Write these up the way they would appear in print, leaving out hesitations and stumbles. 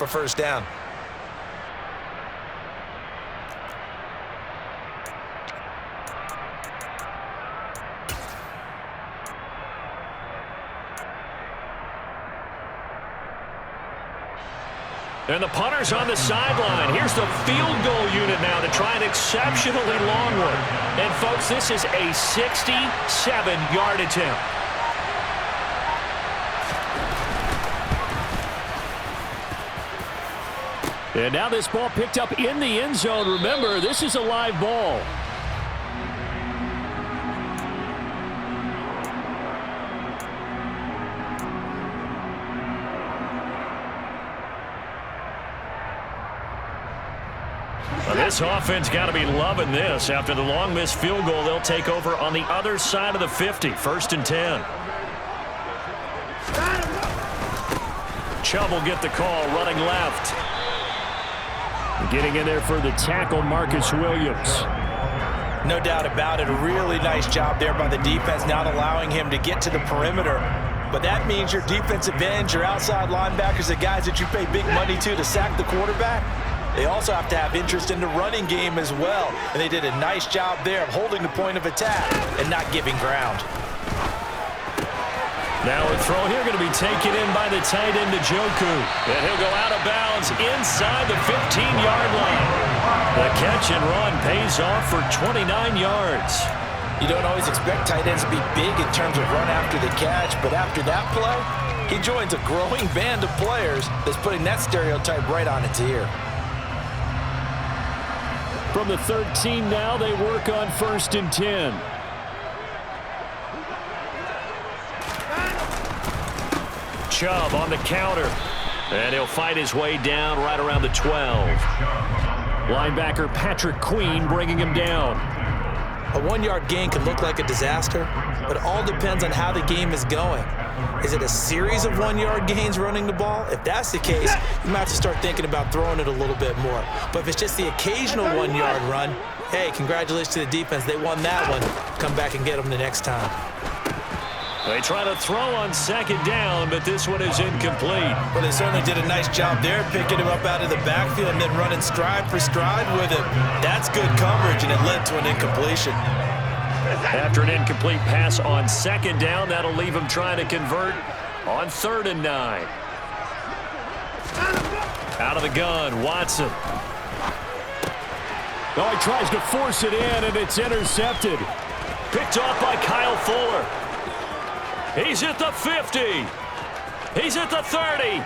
for first down. And the punter's on the sideline. Here's the field goal unit now to try an exceptionally long one. And, folks, this is a 67-yard attempt. And now this ball picked up in the end zone. Remember, this is a live ball. This offense got to be loving this. After the long missed field goal, they'll take over on the other side of the 50. 1st and 10. Chubb will get the call, running left. Getting in there for the tackle, Marcus Williams. No doubt about it. A really nice job there by the defense, not allowing him to get to the perimeter. But that means your defensive ends, your outside linebackers, the guys that you pay big money to sack the quarterback, they also have to have interest in the running game as well. And they did a nice job there of holding the point of attack and not giving ground. Now a throw here going to be taken in by the tight end, Njoku. And he'll go out of bounds inside the 15-yard line. The catch and run pays off for 29 yards. You don't always expect tight ends to be big in terms of run after the catch, but after that play, he joins a growing band of players that's putting that stereotype right on its ear. From the 13 now, they work on 1st and 10. Chubb on the counter. And he'll fight his way down right around the 12. Linebacker Patrick Queen bringing him down. A 1-yard gain can look like a disaster, but it all depends on how the game is going. Is it a series of 1-yard gains running the ball? If that's the case, you might have to start thinking about throwing it a little bit more. But if it's just the occasional 1-yard run, hey, congratulations to the defense. They won that one. Come back and get them the next time. They try to throw on 2nd down, but this one is incomplete. Well, they certainly did a nice job there, picking him up out of the backfield and then running stride for stride with him. That's good coverage, and it led to an incompletion. After an incomplete pass on 2nd down, that'll leave him trying to convert on 3rd and 9. Out of the gun, Watson. Oh, he tries to force it in, and it's intercepted. Picked off by Kyle Fuller. He's at the 50. He's at the 30.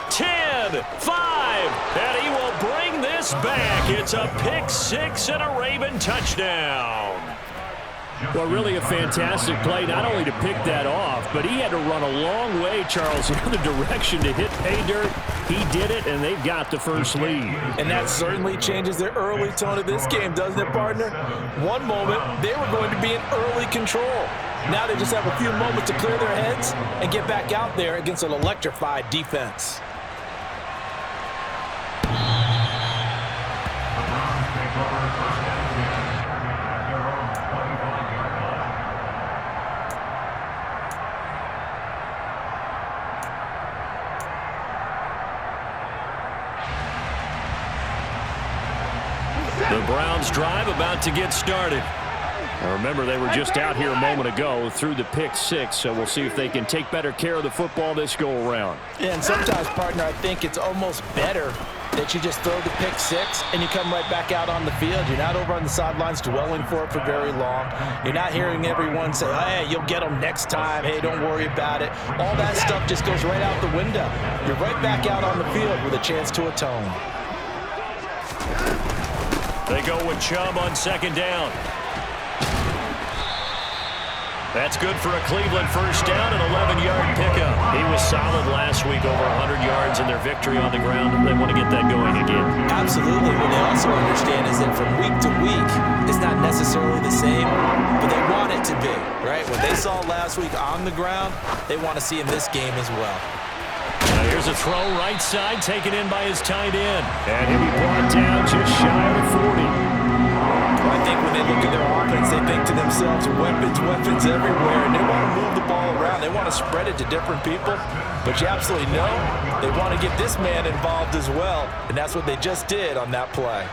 10, 5, and he will bring this back. It's a pick 6 and a Raven touchdown. Well, really a fantastic play, not only to pick that off, but he had to run a long way, Charles, in the direction to hit pay dirt. He did it, and they've got the first lead. And that certainly changes the early tone of this game, doesn't it, partner? One moment, they were going to be in early control. Now they just have a few moments to clear their heads and get back out there against an electrified defense. The Browns drive about to get started. Now remember, they were just out here a moment ago through the pick 6, so we'll see if they can take better care of the football this go-around. Yeah, and sometimes, partner, I think it's almost better that you just throw the pick 6 and you come right back out on the field. You're not over on the sidelines dwelling for it for very long. You're not hearing everyone say, hey, you'll get them next time. Hey, don't worry about it. All that stuff just goes right out the window. You're right back out on the field with a chance to atone. They go with Chubb on 2nd down. That's good for a Cleveland first down, an 11-yard pickup. He was solid last week, over 100 yards in their victory on the ground. They want to get that going again. Absolutely. What they also understand is that from week to week, it's not necessarily the same, but they want it to be, right? What they saw last week on the ground, they want to see in this game as well. Now here's a throw right side, taken in by his tight end. And he'll be brought down just shy of 40. Well, I think when they look at their offense, they think to themselves, weapons, weapons everywhere, and they want to move the ball around. They want to spread it to different people, but you absolutely know they want to get this man involved as well, and that's what they just did on that play.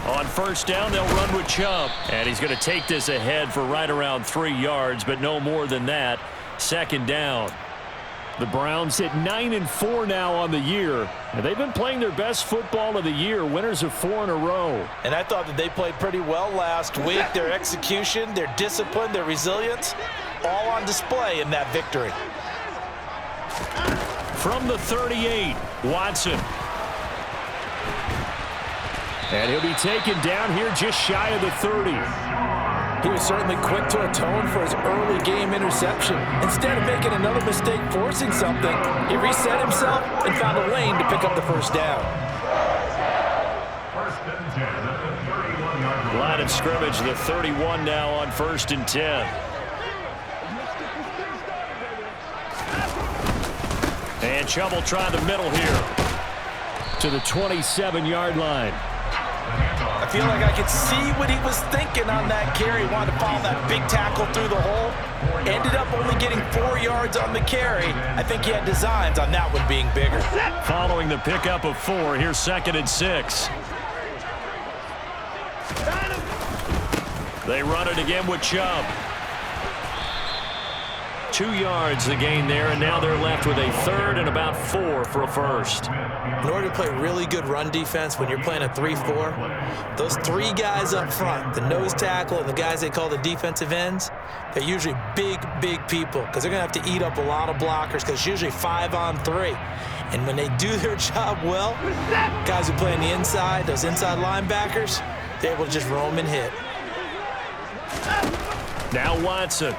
On first down, they'll run with Chubb, and he's going to take this ahead for right around 3 yards, but no more than that. Second down. The Browns hit 9-4 now on the year, and they've been playing their best football of the year, winners of 4 in a row. And I thought that they played pretty well last week. Their execution, their discipline, their resilience, all on display in that victory. From the 38, Watson. And he'll be taken down here just shy of the 30. He was certainly quick to atone for his early game interception. Instead of making another mistake forcing something, he reset himself and found a lane to pick up the first down. Line of scrimmage, the 31 now on 1st and 10. And Chubb will try the middle here to the 27-yard line. I feel like I could see what he was thinking on that carry. He wanted to follow that big tackle through the hole. Ended up only getting 4 yards on the carry. I think he had designs on that one being bigger. Following the pickup of 4, here's 2nd and 6. They run it again with Chubb. 2 yards the gain there, and now they're left with a 3rd and about 4 for a first. In order to play really good run defense when you're playing a 3-4, those 3 guys up front, the nose tackle and the guys they call the defensive ends, they're usually big, big people because they're going to have to eat up a lot of blockers because it's usually 5 on 3. And when they do their job well, guys who play on the inside, those inside linebackers, they're able to just roam and hit. Now Watson.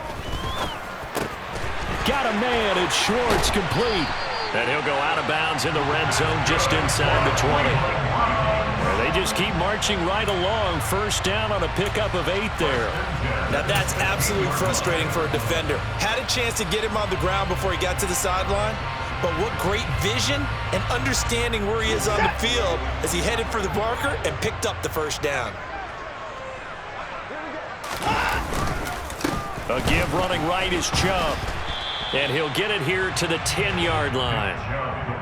Got a man, it's Schwartz, complete. And he'll go out of bounds in the red zone just inside the 20. They just keep marching right along. First down on a pickup of 8 there. Now that's absolutely frustrating for a defender. Had a chance to get him on the ground before he got to the sideline, but what great vision and understanding where he is on the field as he headed for the marker and picked up the first down. A give running right is Chubb. And he'll get it here to the 10-yard line.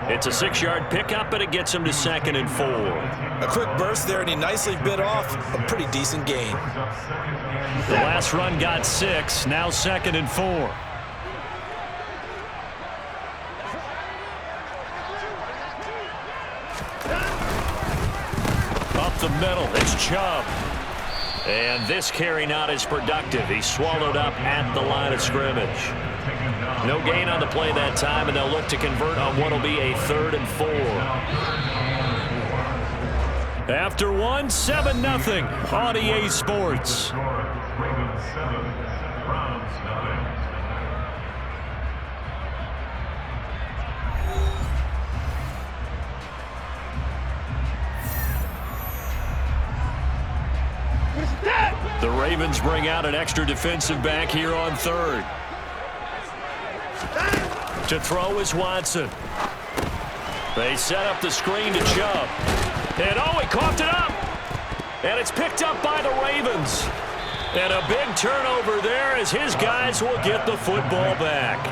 It's a 6-yard pickup, and it gets him to 2nd and 4. A quick burst there, and he nicely bit off a pretty decent gain. The last run got 6, now 2nd and 4. Up the middle, it's Chubb. And this carry not as productive. He's swallowed up at the line of scrimmage. No gain on the play that time, and they'll look to convert on what will be a 3rd and 4. After 1, 7-0 on EA Sports. The Ravens bring out an extra defensive back here on 3rd. To throw is Watson. They set up the screen to Chubb. And oh, he coughed it up. And it's picked up by the Ravens. And a big turnover there as his guys will get the football back.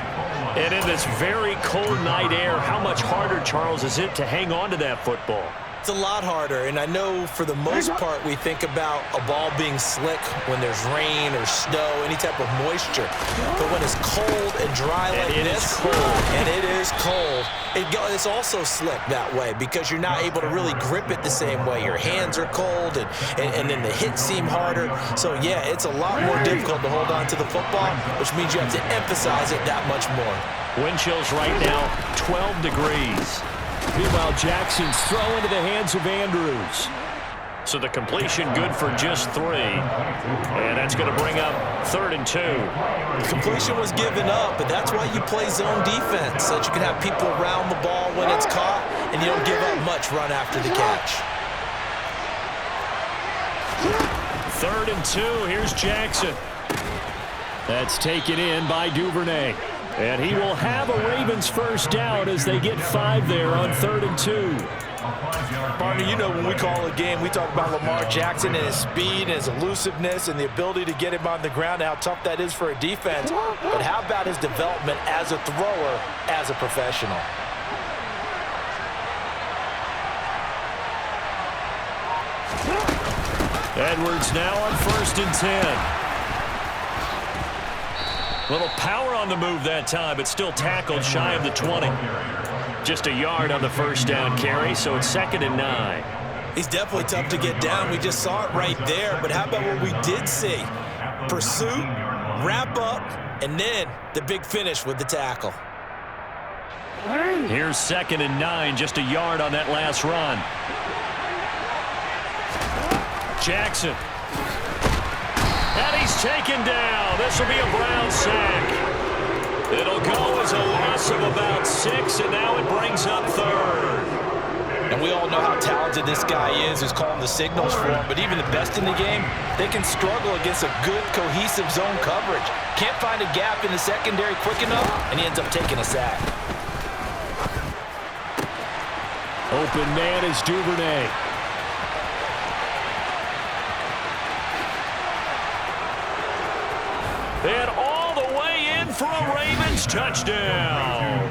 And in this very cold night air, how much harder, Charles, is it to hang on to that football? It's a lot harder, and I know for the most part we think about a ball being slick when there's rain or snow, any type of moisture. But when it's cold and dry like this, and it is cold, it's also slick that way because you're not able to really grip it the same way. Your hands are cold, and then the hits seem harder. So, yeah, it's a lot more difficult to hold on to the football, which means you have to emphasize it that much more. Wind chills right now, 12 degrees. Meanwhile, Jackson's throw into the hands of Andrews. So the completion good for just 3. And that's going to bring up 3rd and 2. The completion was given up, but that's why you play zone defense, so that you can have people around the ball when it's caught, and you don't give up much run after the catch. 3rd and 2, here's Jackson. That's taken in by Duvernay. And he will have a Ravens first down as they get 5 there on 3rd and 2. Partner, you know when we call a game, we talk about Lamar Jackson and his speed and his elusiveness and the ability to get him on the ground and how tough that is for a defense. But how about his development as a thrower, as a professional? Edwards now on 1st and 10. Little power on the move that time, but still tackled shy of the 20. Just a yard on the first down carry, so it's 2nd and 9. He's definitely tough to get down. We just saw it right there. But how about what we did see? Pursuit, wrap up, and then the big finish with the tackle. Here's 2nd and 9, just a yard on that last run. Jackson. And he's taken down. This will be a Brown sack. It'll go as a loss of about 6, and now it brings up 3rd. And we all know how talented this guy is who's calling the signals for him. But even the best in the game, they can struggle against a good, cohesive zone coverage. Can't find a gap in the secondary quick enough, and he ends up taking a sack. Open man is Duvernay. And all the way in for a Ravens touchdown.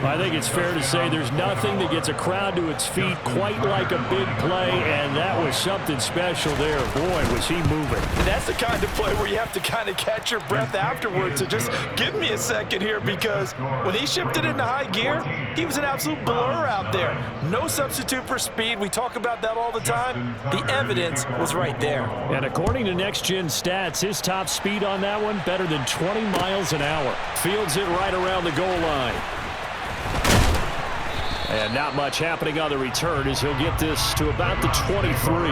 I think it's fair to say there's nothing that gets a crowd to its feet quite like a big play, and that was something special there. Boy, was he moving. And that's the kind of play where you have to kind of catch your breath afterwards. So just give me a second here, because when he shifted into high gear, he was an absolute blur out there. No substitute for speed. We talk about that all the time. The evidence was right there. And according to Next Gen Stats, his top speed on that one, better than 20 miles an hour. Fields it right around the goal line. And not much happening on the return as he'll get this to about the 23.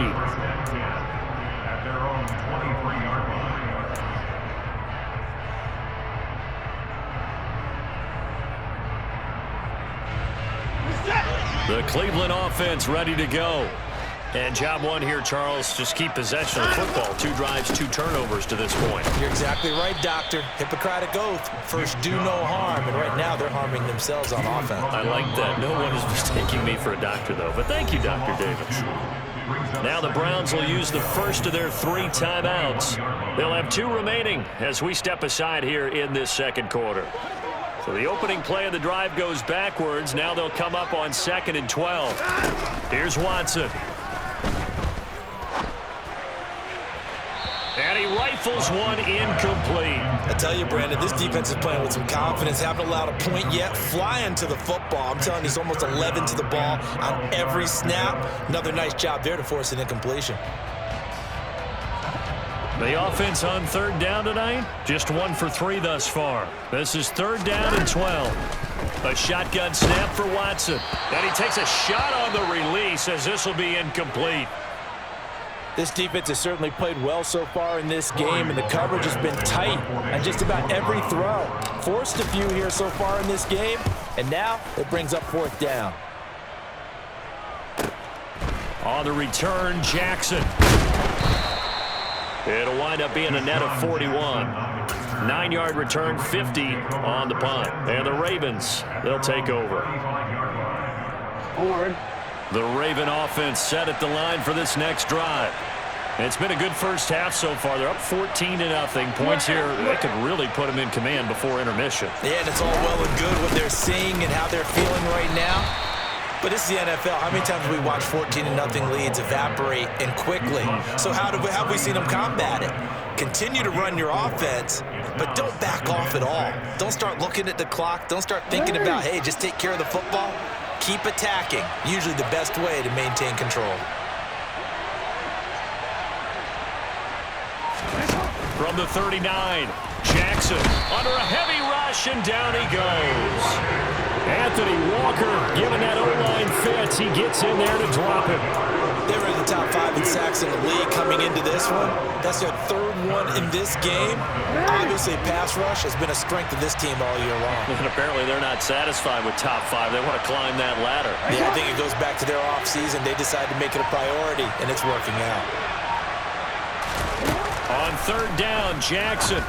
The Cleveland offense ready to go. And job one here, Charles, just keep possession of the football. 2 drives, 2 turnovers to this point. You're exactly right, Doctor. Hippocratic oath. First, do no harm. And right now, they're harming themselves on offense. I like that. No one is mistaking me for a doctor, though. But thank you, Dr. Davis. Now the Browns will use the first of their 3 timeouts. They'll have 2 remaining as we step aside here in this second quarter. So the opening play of the drive goes backwards. Now they'll come up on 2nd and 12. Here's Watson. And he rifles one incomplete. I tell you, Brandon, this defense is playing with some confidence. Haven't allowed a point yet. Flying to the football. I'm telling you, he's almost 11 to the ball on every snap. Another nice job there to force an incompletion. The offense on 3rd down tonight, just 1 for 3 thus far. This is 3rd down and 12. A shotgun snap for Watson. And he takes a shot on the release as this will be incomplete. This defense has certainly played well so far in this game, and the coverage has been tight on just about every throw. Forced a few here so far in this game, and now it brings up 4th down. On the return, Jackson. It'll wind up being a net of 41. 9-yard return, 50 on the punt. And the Ravens, they'll take over. The Raven offense set at the line for this next drive. It's been a good first half so far. They're up 14-0. Points here, they could really put them in command before intermission. Yeah, and it's all well and good what they're seeing and how they're feeling right now. But this is the NFL. How many times have we watched 14-0 leads evaporate and quickly? So how have we seen them combat it? Continue to run your offense, but don't back off at all. Don't start looking at the clock. Don't start thinking about, hey, just take care of the football. Keep attacking. Usually the best way to maintain control. From the 39, Jackson under a heavy rush, and down he goes. Anthony Walker giving that O-line fits. He gets in there to drop him. They were in the top 5 in sacks in the league coming into this one. That's their 3rd one in this game. Obviously, pass rush has been a strength of this team all year long. And apparently they're not satisfied with top 5. They want to climb that ladder. Yeah, I think it goes back to their offseason. They decided to make it a priority, and it's working out. On 3rd down, Jackson.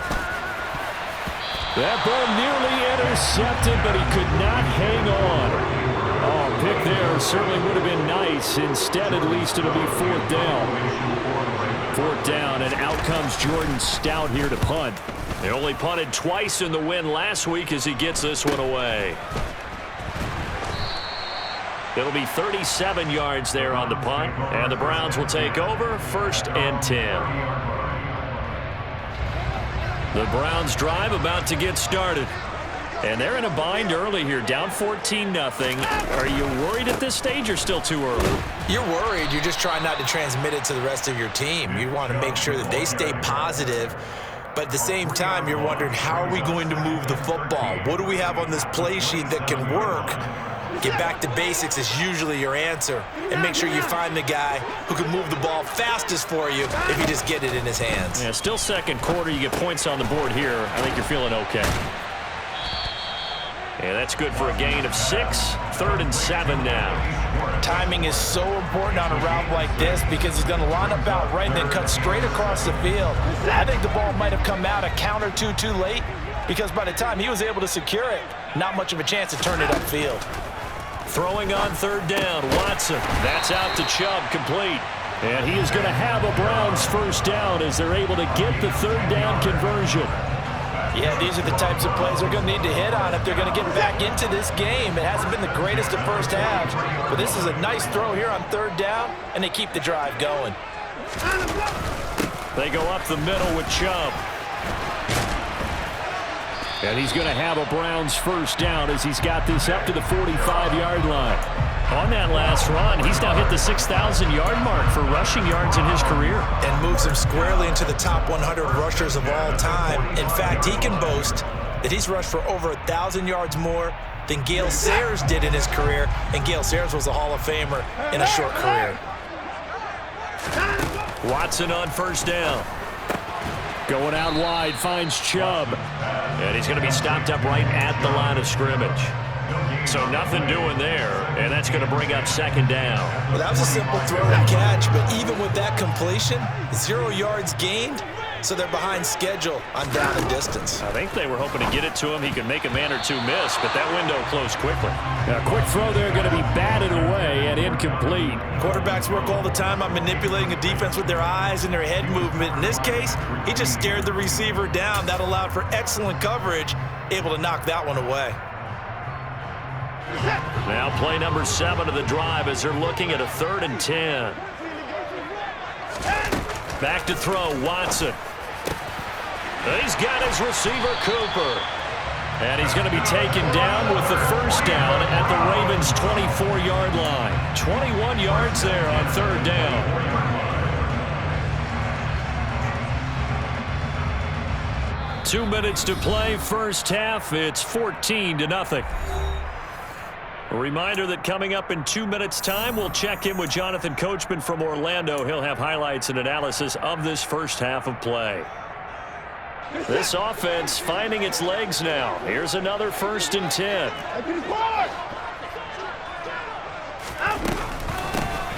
That ball nearly intercepted, but he could not hang on. Oh, pick there certainly would have been nice. Instead, at least it'll be 4th down. 4th down, and out comes Jordan Stout here to punt. They only punted twice in the win last week as he gets this one away. It'll be 37 yards there on the punt, and the Browns will take over 1st and 10. The Browns drive about to get started. And they're in a bind early here, down 14-0. Are you worried at this stage or still too early? You're worried. You're just trying not to transmit it to the rest of your team. You want to make sure that they stay positive. But at the same time, you're wondering, how are we going to move the football? What do we have on this play sheet that can work? Get back to basics is usually your answer. And make sure you find the guy who can move the ball fastest for you if you just get it in his hands. Yeah, still second quarter. You get points on the board here. I think you're feeling okay. And that's good for a gain of 6. 3rd and 7 now. Timing is so important on a route like this because he's going to line up out right and then cut straight across the field. I think the ball might have come out a count or two too late because by the time he was able to secure it, not much of a chance to turn it upfield. Throwing on 3rd down, Watson. That's out to Chubb, complete. And he is going to have a Browns 1st down as they're able to get the 3rd down conversion. Yeah, these are the types of plays they're going to need to hit on if they're going to get back into this game. It hasn't been the greatest of first halves, but this is a nice throw here on 3rd down, and they keep the drive going. They go up the middle with Chubb. And he's going to have a Browns 1st down as he's got this up to the 45-yard line. On that last run, he's now hit the 6,000-yard mark for rushing yards in his career. And moves him squarely into the top 100 rushers of all time. In fact, he can boast that he's rushed for over 1,000 yards more than Gale Sayers did in his career. And Gale Sayers was a Hall of Famer in a short career. Watson on 1st down. Going out wide, finds Chubb. And he's going to be stopped up right at the line of scrimmage. So nothing doing there, and that's going to bring up 2nd down. Well, that was a simple throw and catch, but even with that completion, 0 yards gained, so they're behind schedule on down and distance. I think they were hoping to get it to him. He could make a man or two miss, but that window closed quickly. A quick throw there going to be batted away and incomplete. Quarterbacks work all the time on manipulating a defense with their eyes and their head movement. In this case, he just stared the receiver down. That allowed for excellent coverage, able to knock that one away. Now play number 7 of the drive as they're looking at a 3rd and 10. Back to throw, Watson. He's got his receiver, Cooper. And he's going to be taken down with the 1st down at the Ravens' 24-yard line. 21 yards there on 3rd down. Two minutes to play, first half. It's 14-0. A reminder that coming up in 2 minutes' time, we'll check in with Jonathan Coachman from Orlando. He'll have highlights and analysis of this first half of play. This offense finding its legs now. Here's another 1st and 10.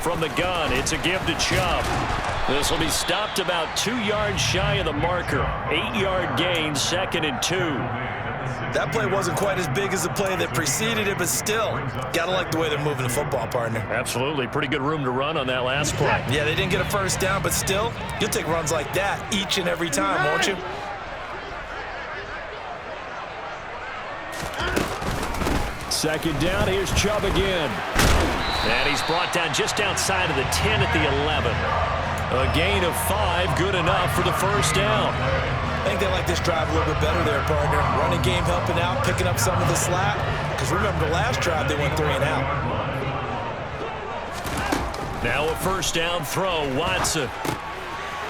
From the gun, it's a give to Chubb. This will be stopped about 2 yards shy of the marker. 8-yard gain, 2nd and 2. That play wasn't quite as big as the play that preceded it, but still, got to like the way they're moving the football, partner. Absolutely. Pretty good room to run on that last play. Yeah, they didn't get a 1st down, but still, you'll take runs like that each and every time, won't you? Second down, here's Chubb again. And he's brought down just outside of the 10 at the 11. A gain of 5, good enough for the 1st down. I think they like this drive a little bit better there, partner. Running game helping out, picking up some of the slack. Because remember, the last drive, they went 3 and out. Now a 1st down throw, Watson.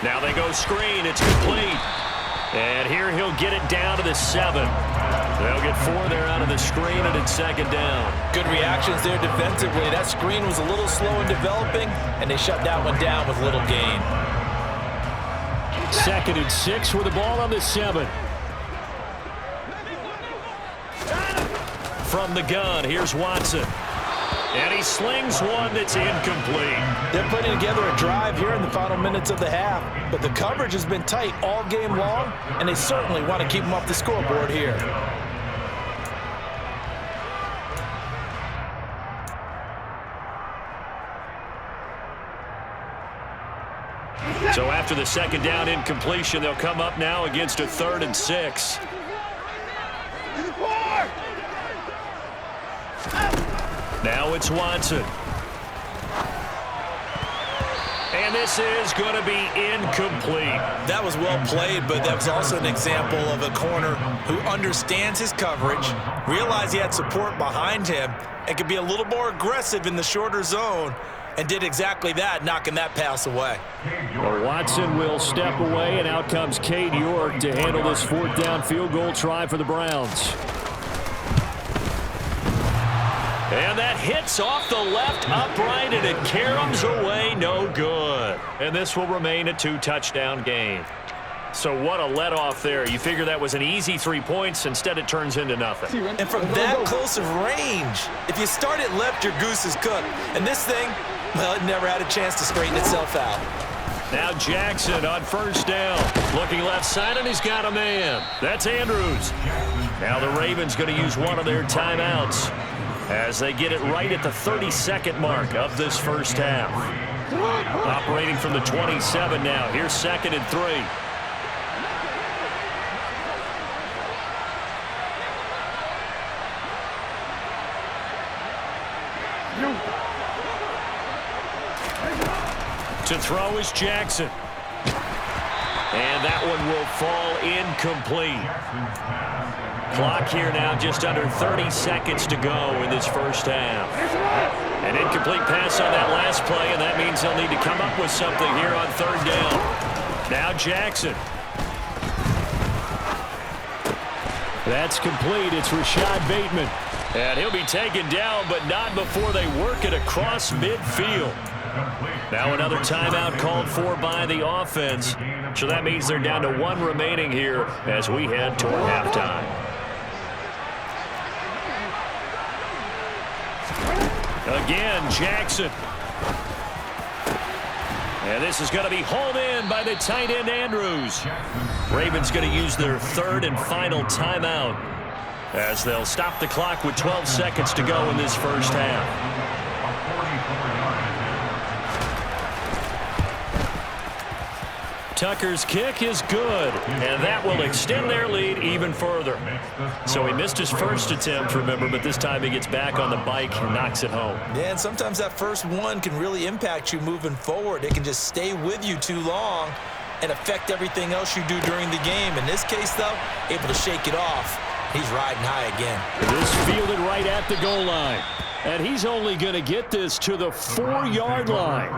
Now they go screen, it's complete. And here he'll get it down to the 7. They'll get 4 there out of the screen, and it's 2nd down. Good reactions there defensively. That screen was a little slow in developing, and they shut that one down with little gain. 2nd and 6 with the ball on the 7. From the gun, here's Watson. And he slings one that's incomplete. They're putting together a drive here in the final minutes of the half, but the coverage has been tight all game long, and they certainly want to keep them off the scoreboard here. So after the second down incompletion, they'll come up now against a 3rd and 6. Now it's Watson. And this is going to be incomplete. That was well played, but that was also an example of a corner who understands his coverage, realized he had support behind him, and could be a little more aggressive in the shorter zone, and did exactly that, knocking that pass away. Well, Watson will step away, and out comes Cade York to handle this 4th down field goal try for the Browns. And that hits off the left upright, and it caroms away, no good. And this will remain a 2-touchdown game. So what a let-off there. You figure that was an easy 3 points. Instead, it turns into nothing. And from that close of range, if you start it left, your goose is cooked. And this thing, well, it never had a chance to straighten itself out. Now Jackson on 1st down. Looking left side, and he's got a man. That's Andrews. Now the Ravens going to use one of their timeouts as they get it right at the 32nd mark of this first half. Operating from the 27 now. Here's 2nd and 3. To throw is Jackson. And that one will fall incomplete. Clock here now just under 30 seconds to go in this first half. An incomplete pass on that last play, and that means they'll need to come up with something here on 3rd down. Now Jackson. That's complete. It's Rashad Bateman. And he'll be taken down, but not before they work it across midfield. Now another timeout called for by the offense. So that means they're down to 1 remaining here as we head toward halftime. Again, Jackson. And this is going to be hauled in by the tight end, Andrews. Ravens going to use their 3rd and final timeout as they'll stop the clock with 12 seconds to go in this first half. Tucker's kick is good, and that will extend their lead even further. So he missed his first attempt, remember, but this time he gets back on the bike and knocks it home. Yeah, and sometimes that first one can really impact you moving forward. It can just stay with you too long and affect everything else you do during the game. In this case, though, able to shake it off. He's riding high again. This fielded right at the goal line. And he's only going to get this to the 4-yard line.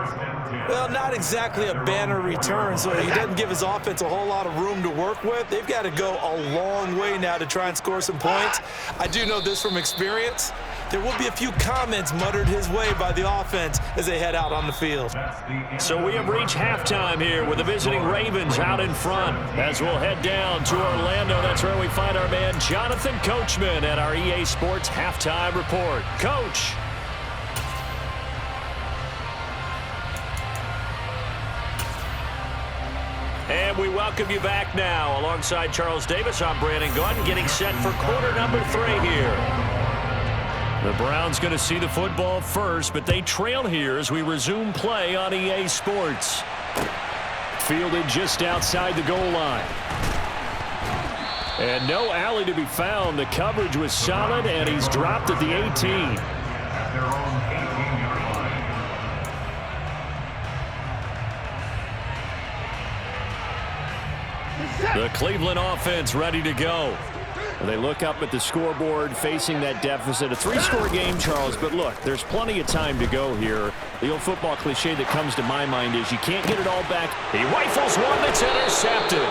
Well, not exactly a banner return, so he doesn't give his offense a whole lot of room to work with. They've got to go a long way now to try and score some points. I do know this from experience. There will be a few comments muttered his way by the offense as they head out on the field. So we have reached halftime here with the visiting Ravens out in front. As we'll head down to Orlando, that's where we find our man Jonathan Coachman at our EA Sports Halftime Report. Coach. And we welcome you back now. Alongside Charles Davis, I'm Brandon Gaudin, getting set for quarter number 3 here. The Browns going to see the football first, but they trail here as we resume play on EA Sports. Fielded just outside the goal line. And no alley to be found. The coverage was solid, and he's dropped at the 18. The Cleveland offense ready to go. They look up at the scoreboard facing that deficit. A 3-score game, Charles, but look, there's plenty of time to go here. The old football cliche that comes to my mind is you can't get it all back. He rifles one that's intercepted.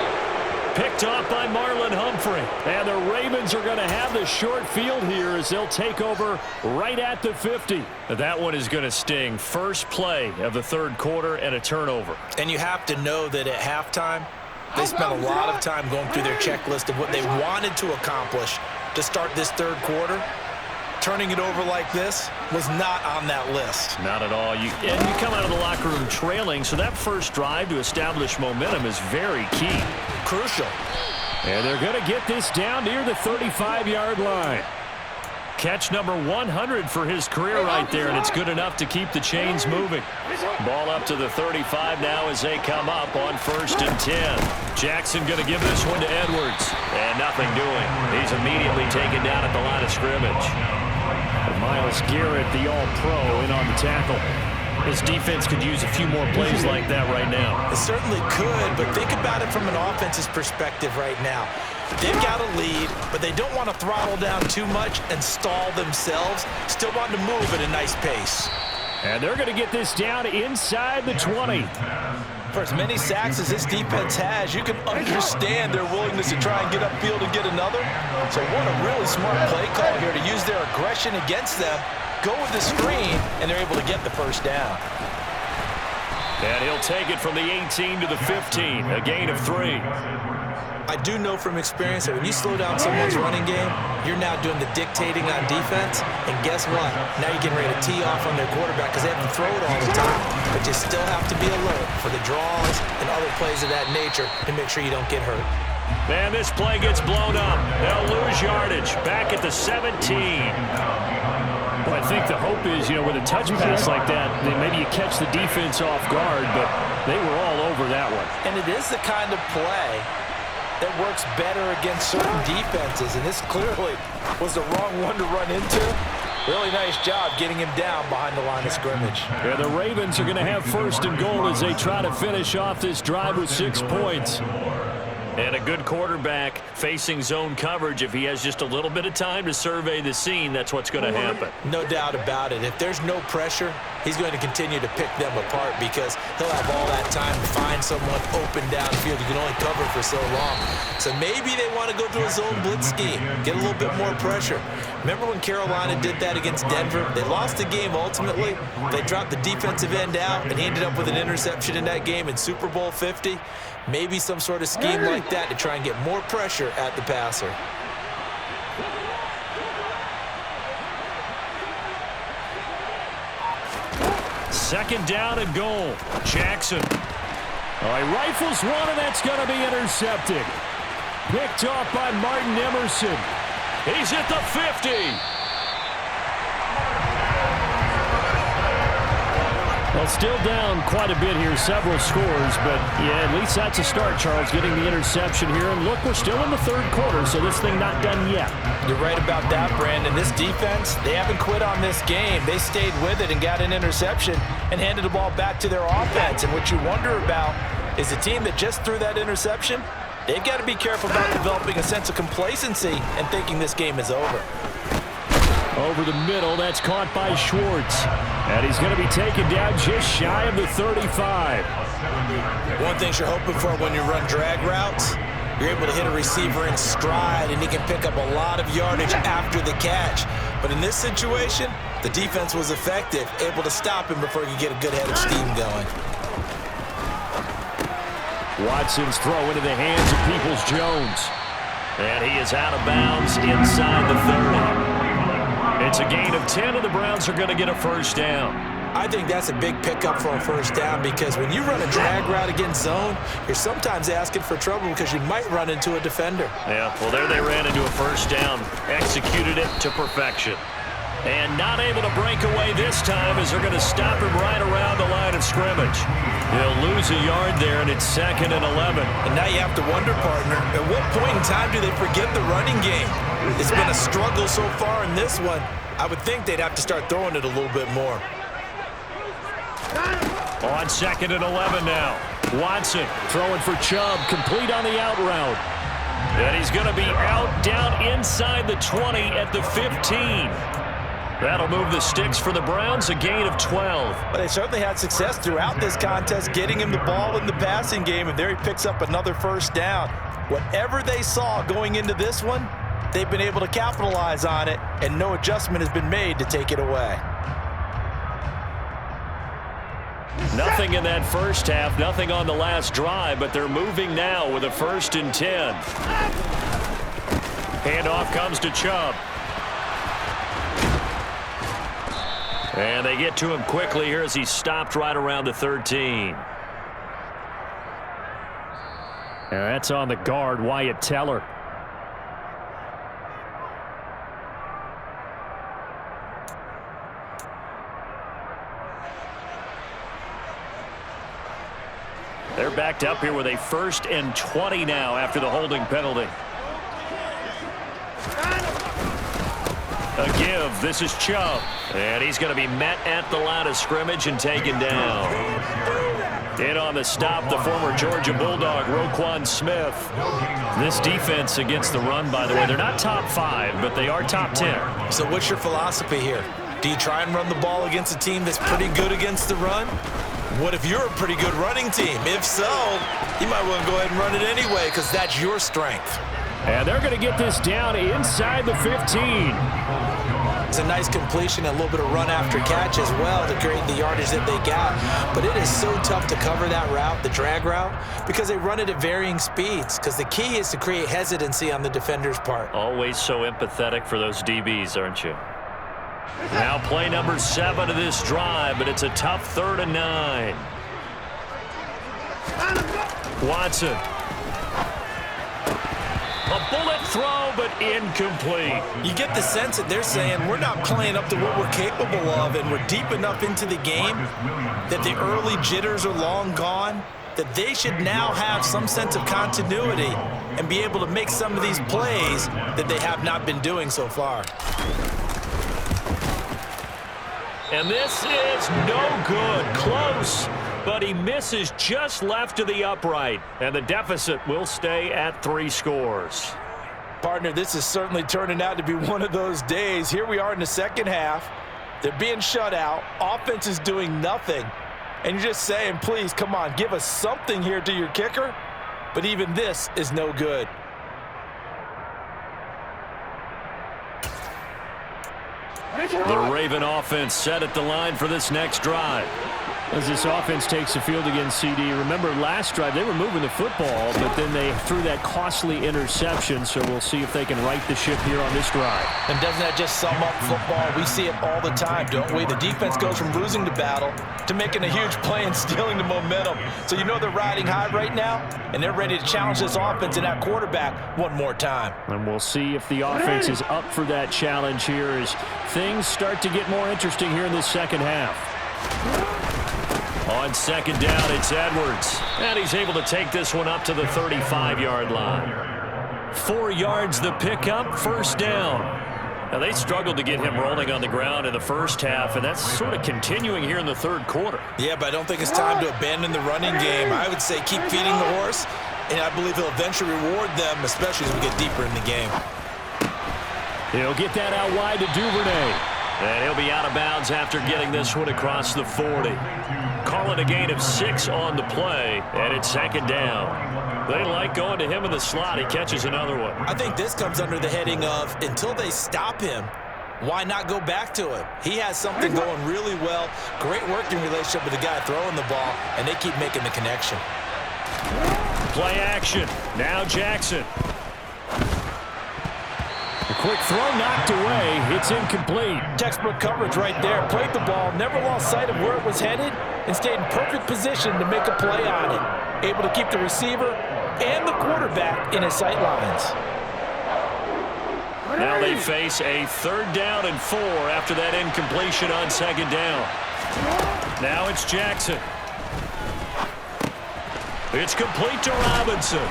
Picked off by Marlon Humphrey. And the Ravens are going to have the short field here as they'll take over right at the 50. That one is going to sting. First play of the 3rd quarter and a turnover. And you have to know that at halftime, they spent a lot of time going through their checklist of what they wanted to accomplish to start this 3rd quarter. Turning it over like this was not on that list. Not at all. You come out of the locker room trailing, so that first drive to establish momentum is very key. Crucial. And they're going to get this down near the 35-yard line. catch number 100 for his career right there, and it's good enough to keep the chains moving. Ball up to the 35 now as they come up on 1st and 10. Jackson going to give this one to Edwards. And nothing doing. He's immediately taken down at the line of scrimmage. Myles Garrett, the All-Pro, in on the tackle. This defense could use a few more plays like that right now. It certainly could, but think about it from an offense's perspective right now. They've got a lead, but they don't want to throttle down too much and stall themselves. Still want to move at a nice pace. And they're going to get this down inside the 20. For as many sacks as this defense has, you can understand their willingness to try and get upfield and get another. So what a really smart play call here to use their aggression against them, go with the screen, and they're able to get the first down. And he'll take it from the 18 to the 15, a gain of 3. I do know from experience that when you slow down someone's running game, you're now doing the dictating on defense, and guess what? Now you're getting ready to tee off on their quarterback because they have to throw it all the time, but you still have to be alert for the draws and other plays of that nature to make sure you don't get hurt. Man, this play gets blown up. They'll lose yardage back at the 17. Well, I think the hope is, with a touch pass like that, then maybe you catch the defense off guard, but they were all over that one. And it is the kind of play that works better against certain defenses, and this clearly was the wrong one to run into. Really nice job getting him down behind the line of scrimmage. Yeah, the Ravens are going to have 1st and goal as they try to finish off this drive with 6 points. And a good quarterback facing zone coverage. If he has just a little bit of time to survey the scene, that's what's going to happen. No doubt about it. If there's no pressure, he's going to continue to pick them apart because he'll have all that time to find someone open downfield. You can only cover for so long. So maybe they want to go to a zone blitz scheme, get a little bit more pressure. Remember when Carolina did that against Denver? They lost the game ultimately. They dropped the defensive end out, and he ended up with an interception in that game in Super Bowl 50. Maybe some sort of scheme like that to try and get more pressure at the passer. Second down and goal. Jackson. All right, rifles one, and that's going to be intercepted. Picked off by Martin Emerson. He's at the 50. Well, still down quite a bit here, several scores, but yeah, at least that's a start, Charles, getting the interception here. And look, we're still in the 3rd quarter, so this thing not done yet. You're right about that, Brandon. This defense, they haven't quit on this game. They stayed with it and got an interception and handed the ball back to their offense. And what you wonder about is the team that just threw that interception, they've got to be careful about developing a sense of complacency and thinking this game is over. Over the middle, that's caught by Schwartz. And he's going to be taken down just shy of the 35. One thing you're hoping for when you run drag routes, you're able to hit a receiver in stride, and he can pick up a lot of yardage after the catch. But in this situation, the defense was effective, able to stop him before he could get a good head of steam going. Watson's throw into the hands of Peoples-Jones. And he is out of bounds inside the 30. It's a gain of 10, and the Browns are going to get a first down. I think that's a big pickup for a first down because when you run a drag route against zone, you're sometimes asking for trouble because you might run into a defender. Yeah, well, there they ran into a first down, executed it to perfection. And not able to break away this time as they're going to stop him right around the line of scrimmage. He'll lose a yard there, and it's 2nd and 11. And now you have to wonder, partner, at what point in time do they forget the running game? It's been a struggle so far in this one. I would think they'd have to start throwing it a little bit more. On 2nd and 11 now. Watson throwing for Chubb, complete on the out route. And he's going to be out down inside the 20 at the 15. That'll move the sticks for the Browns, a gain of 12. But they certainly had success throughout this contest, getting him the ball in the passing game, and there he picks up another first down. Whatever they saw going into this one, they've been able to capitalize on it, and no adjustment has been made to take it away. Nothing in that first half, nothing on the last drive, but they're moving now with a 1st and 10. Handoff comes to Chubb. And they get to him quickly here as he's stopped right around the 13. That's on the guard, Wyatt Teller. They're backed up here with a 1st and 20 now after the holding penalty. A give. This is Chubb. And he's going to be met at the line of scrimmage and taken down. In on the stop, the former Georgia Bulldog, Roquan Smith. This defense against the run, by the way, they're not top 5, but they are top 10. So what's your philosophy here? Do you try and run the ball against a team that's pretty good against the run? What if you're a pretty good running team? If so, you might want to go ahead and run it anyway because that's your strength. And they're going to get this down inside the 15. It's a nice completion, a little bit of run after catch as well to create the yardage that they got. But it is so tough to cover that route, the drag route, because they run it at varying speeds because the key is to create hesitancy on the defender's part. Always so empathetic for those DBs, aren't you? Now play number 7 of this drive, but it's a tough 3rd and 9. Watson. A bullet throw, but incomplete. You get the sense that they're saying we're not playing up to what we're capable of, and we're deep enough into the game that the early jitters are long gone, that they should now have some sense of continuity and be able to make some of these plays that they have not been doing so far. And this is no good. Close, but he misses just left of the upright. And the deficit will stay at 3 scores. Partner, this is certainly turning out to be one of those days. Here we are in the second half. They're being shut out. Offense is doing nothing. And you're just saying, please, come on, give us something here to your kicker. But even this is no good. The Raven offense set at the line for this next drive. As this offense takes the field against CD, remember last drive they were moving the football, but then they threw that costly interception, so we'll see if they can right the ship here on this drive. And doesn't that just sum up football? We see it all the time, don't we? The defense goes from losing the battle to making a huge play and stealing the momentum. So you know they're riding high right now, and they're ready to challenge this offense and that quarterback one more time. And we'll see if the offense is up for that challenge here as things start to get more interesting here in this second half. On second down, it's Edwards. And he's able to take this one up to the 35-yard line. 4 yards the pickup, 1st down. Now, they struggled to get him rolling on the ground in the first half, and that's sort of continuing here in the 3rd quarter. Yeah, but I don't think it's time to abandon the running game. I would say keep feeding the horse, and I believe he'll eventually reward them, especially as we get deeper in the game. He'll get that out wide to Duvernay. And he'll be out of bounds after getting this one across the 40. Call it a gain of 6 on the play, and it's 2nd down. They like going to him in the slot. He catches another one. I think this comes under the heading of until they stop him, why not go back to him? He has something going really well. Great working relationship with the guy throwing the ball, and they keep making the connection. Play action. Now Jackson. A quick throw knocked away. It's incomplete. Textbook coverage right there. Played the ball, never lost sight of where it was headed, and stayed in perfect position to make a play on it. Able to keep the receiver and the quarterback in his sight lines. Now they face a 3rd down and 4 after that incompletion on 2nd down. Now it's Jackson. It's complete to Robinson.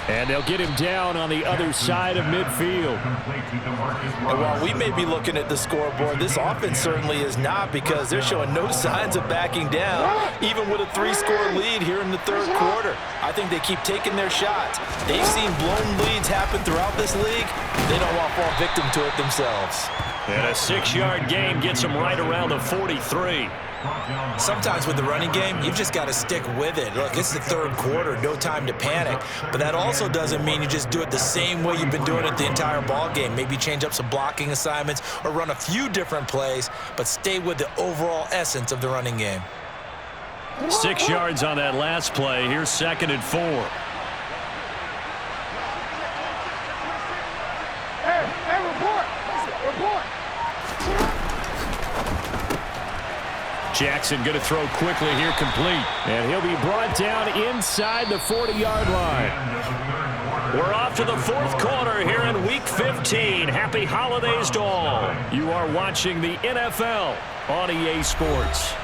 And they'll get him down on the other side of midfield. And while we may be looking at the scoreboard, this offense certainly is not, because they're showing no signs of backing down, even with a 3-score lead here in the 3rd quarter. I think they keep taking their shots. They've seen blown leads happen throughout this league. They don't want to fall victim to it themselves. And a 6-yard gain gets them right around the 43. Sometimes with the running game, you've just got to stick with it. Look, it's the 3rd quarter, no time to panic. But that also doesn't mean you just do it the same way you've been doing it the entire ball game. Maybe change up some blocking assignments or run a few different plays, but stay with the overall essence of the running game. 6 yards on that last play. Here's 2nd and 4. Jackson going to throw quickly here, complete. And he'll be brought down inside the 40-yard line. We're off to the 4th quarter here in Week 15. Happy holidays to all. You are watching the NFL on EA Sports.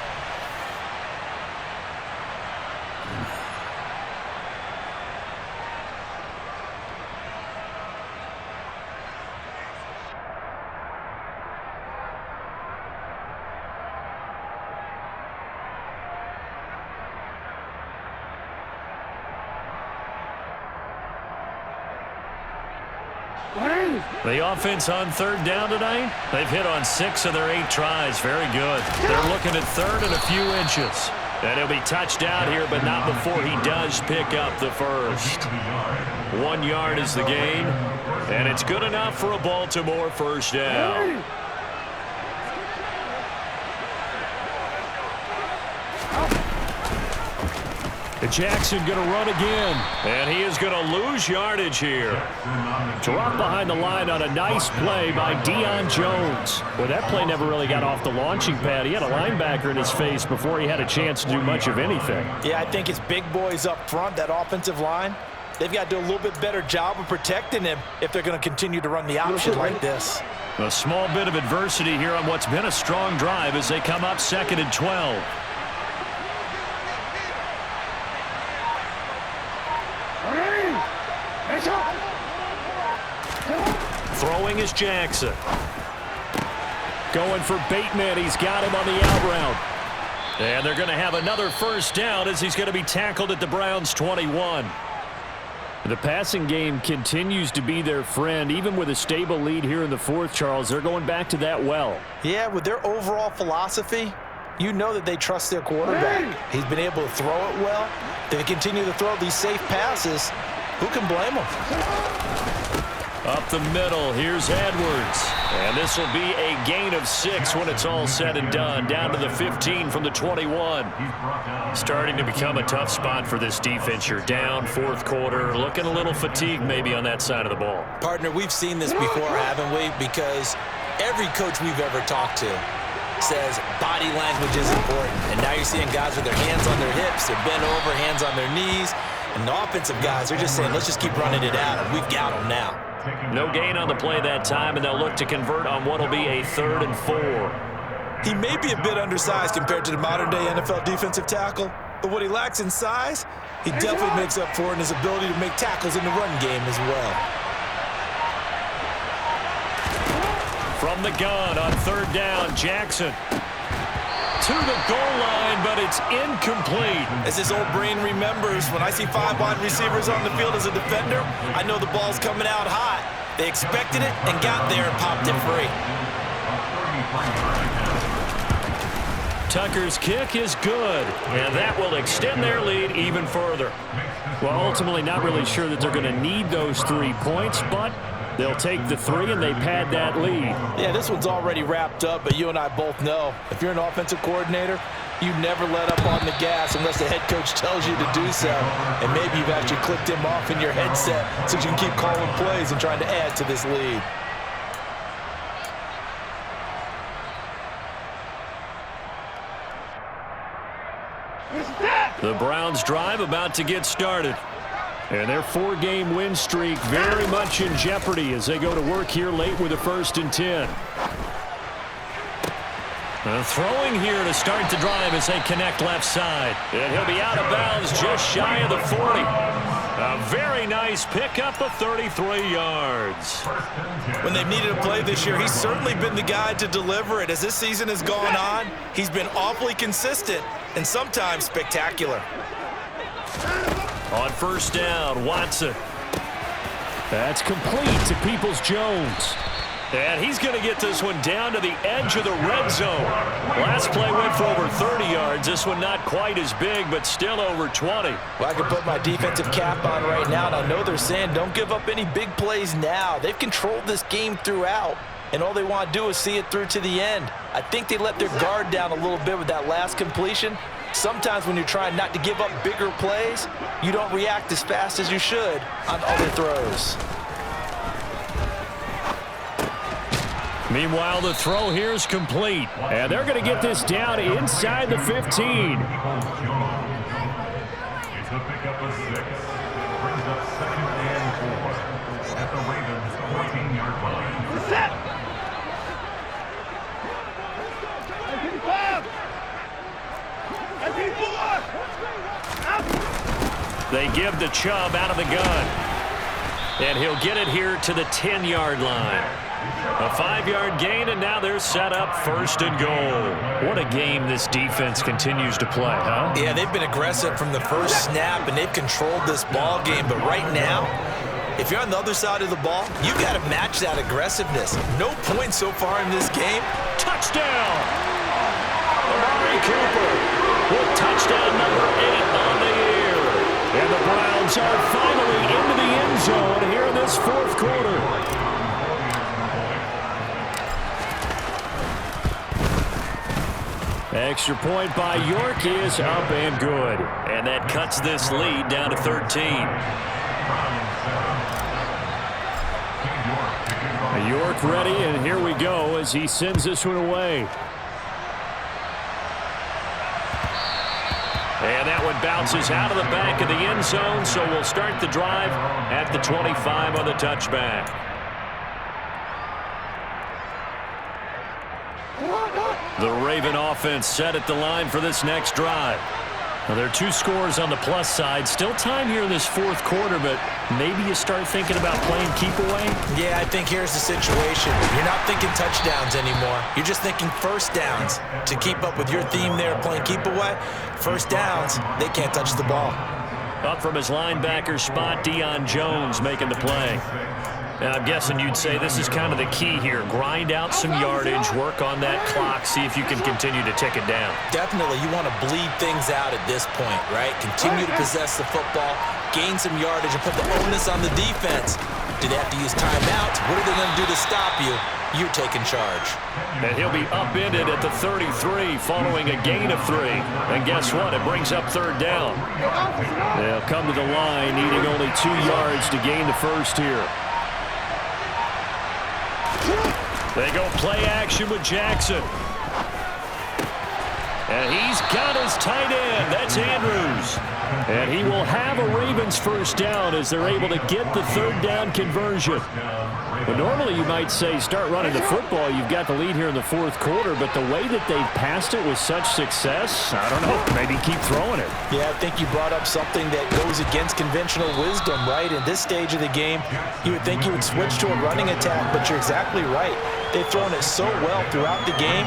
The offense on third down tonight, they've hit on 6 of their 8 tries. Very good. They're looking at third and a few inches. And he'll be touched out here, but not before he does pick up the first. 1 yard is the gain, and it's good enough for a Baltimore first down. Jackson going to run again, and he is going to lose yardage here. Drop behind the line on a nice play by Deion Jones. Well, that play never really got off the launching pad. He had a linebacker in his face before he had a chance to do much of anything. Yeah, I think it's big boys up front, that offensive line. They've got to do a little bit better job of protecting him if they're going to continue to run the option like this. A small bit of adversity here on what's been a strong drive as they come up 2nd and 12. Throwing is Jackson. Going for Bateman. He's got him on the out route. And they're going to have another first down as he's going to be tackled at the Browns' 21. The passing game continues to be their friend. Even with a stable lead here in the fourth, Charles, they're going back to that well. Yeah, with their overall philosophy, you know that they trust their quarterback. He's been able to throw it well. They continue to throw these safe passes. Who can blame them? Up the middle, here's Edwards. And this will be a gain of 6 when it's all said and done. Down to the 15 from the 21. Starting to become a tough spot for this defense. You're down, fourth quarter. Looking a little fatigued maybe on that side of the ball. Partner, we've seen this before, haven't we? Because every coach we've ever talked to says body language is important. And now you're seeing guys with their hands on their hips. They're bent over, hands on their knees. And the offensive guys are just saying, let's just keep running it out. And we've got them now. No gain on the play that time, and they'll look to convert on what will be a 3rd and 4. He may be a bit undersized compared to the modern-day NFL defensive tackle, but what he lacks in size, he definitely makes up for in his ability to make tackles in the run game as well. From the gun on 3rd down, Jackson to the goal line, but it's incomplete. As his old brain remembers, when I see 5 wide receivers on the field as a defender, I know the ball's coming out hot. They expected it and got there and popped it free. Tucker's kick is good, and that will extend their lead even further. Well, ultimately not really sure that they're going to need those 3 points, but they'll take the 3 and they pad that lead. Yeah, this one's already wrapped up, but you and I both know if you're an offensive coordinator, you never let up on the gas unless the head coach tells you to do so. And maybe you've actually clicked him off in your headset so you can keep calling plays and trying to add to this lead. The Browns drive about to get started. And their 4-game win streak very much in jeopardy as they go to work here late with a 1st and 10. Throwing here to start the drive as they connect left side. And he'll be out of bounds just shy of the 40. A very nice pickup of 33 yards. When they've needed a play this year, he's certainly been the guy to deliver it. As this season has gone on, he's been awfully consistent and sometimes spectacular. On 1st down, Watson. That's complete to Peoples-Jones. And he's going to get this one down to the edge of the red zone. Last play went for over 30 yards. This one not quite as big, but still over 20. Well, I can put my defensive cap on right now, and I know they're saying don't give up any big plays now. They've controlled this game throughout, and all they want to do is see it through to the end. I think they let their guard down a little bit with that last completion. Sometimes when you're trying not to give up bigger plays, you don't react as fast as you should on other throws. Meanwhile, the throw here is complete. And they're going to get this down inside the 15. It's a pickup of 6. Brings up 2nd and 4 at the Ravens' 14-yard line. Set! They give the Chubb out of the gun. And he'll get it here to the 10-yard line. A 5-yard gain, and now they're set up 1st and goal. What a game this defense continues to play, huh? Yeah, they've been aggressive from the first snap, and they've controlled this ball game. But right now, If you're on the other side of the ball, you got to match that aggressiveness. No points so far in this game. Touchdown! Amari Cooper with touchdown number 8 on the year. And the Browns are finally into the end zone here in this fourth quarter. Extra point by York is up and good. And that cuts this lead down to 13. York ready, and here we go as he sends this one away. And that one bounces out of the back of the end zone, so we'll start the drive at the 25 on the touchback. The Raven offense set at the line for this next drive. Now, there are 2 scores on the plus side. Still time here in this fourth quarter, but maybe you start thinking about playing keep away? Yeah, I think here's the situation. You're not thinking touchdowns anymore. You're just thinking first downs. To keep up with your theme there, playing keep away, first downs, they can't touch the ball. Up from his linebacker spot, Deion Jones making the play. Now, I'm guessing you'd say this is kind of the key here. Grind out some yardage, work on that clock, see if you can continue to tick it down. Definitely, you want to bleed things out at this point, right? Continue to possess the football, gain some yardage, and put the onus on the defense. Do they have to use timeouts? What are they going to do to stop you? You're taking charge. And he'll be upended at the 33 following a gain of 3. And guess what? It brings up third down. They'll come to the line, needing only 2 yards to gain the first here. They go play action with Jackson. And he's got his tight end. That's Andrews. And he will have a Ravens first down as they're able to get the third down conversion. But normally you might say start running the football. You've got the lead here in the fourth quarter. But the way that they've passed it with such success, I don't know, maybe keep throwing it. Yeah, I think you brought up something that goes against conventional wisdom, right? In this stage of the game, you would think you would switch to a running attack, but you're exactly right. They've thrown it so well throughout the game,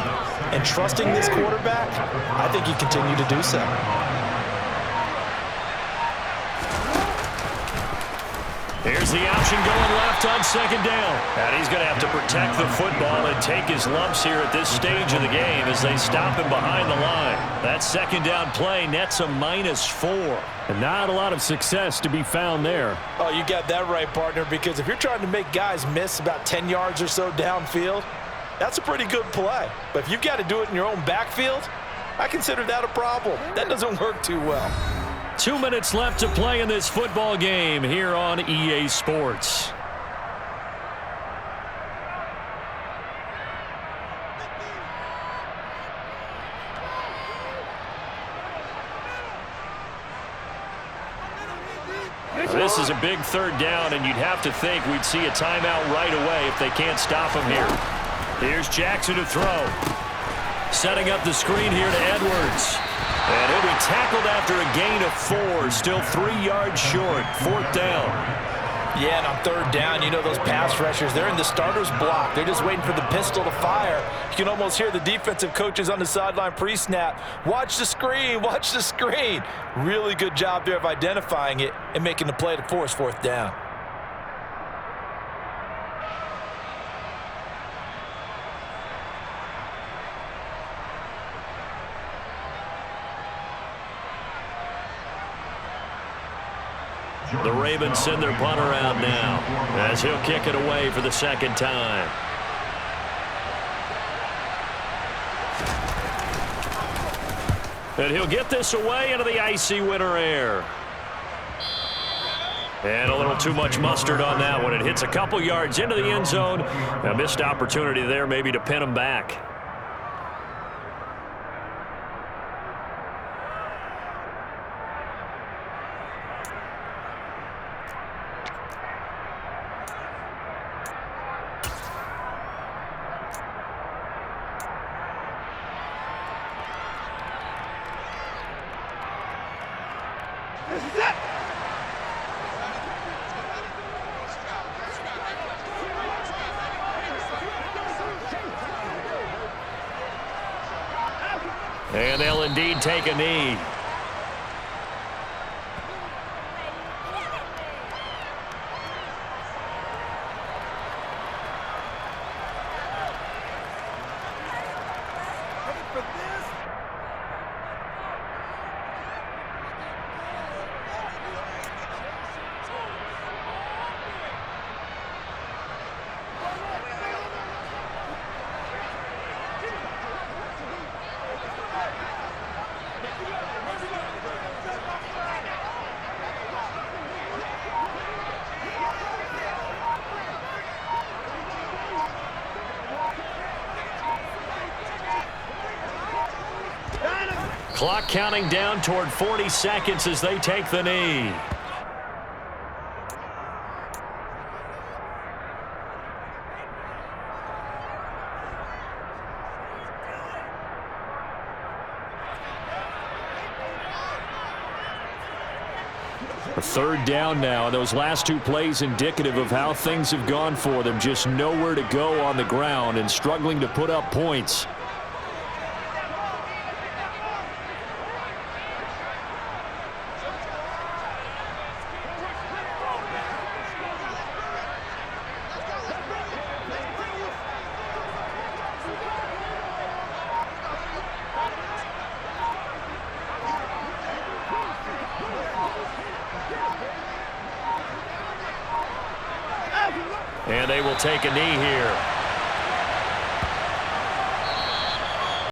and trusting this quarterback, I think you continue to do so. Here's the option going left on second down. And he's going to have to protect the football and take his lumps here at this stage of the game as they stop him behind the line. That second down play nets a -4. And not a lot of success to be found there. Oh, you got that right, partner, because if you're trying to make guys miss about 10 yards or so downfield, that's a pretty good play. But if you've got to do it in your own backfield, I consider that a problem. That doesn't work too well. 2 minutes left to play in this football game here on EA Sports. This is a big third down, and you'd have to think we'd see a timeout right away if they can't stop him here. Here's Jackson to throw. Setting up the screen here to Edwards. And he'll be tackled after a gain of 4, still 3 yards short, fourth down. Yeah, and on third down, you know those pass rushers, they're in the starter's block. They're just waiting for the pistol to fire. You can almost hear the defensive coaches on the sideline pre-snap. Watch the screen, watch the screen. Really good job there of identifying it and making the play to force fourth down. The Ravens send their punter out now as he'll kick it away for the second time. And he'll get this away into the icy winter air. And a little too much mustard on that one. It hits a couple yards into the end zone. A missed opportunity there maybe to pin him back. And they'll indeed take a knee. Clock counting down toward 40 seconds as they take the knee. A third down now, and those last two plays indicative of how things have gone for them. Just nowhere to go on the ground and struggling to put up points. And they will take a knee here.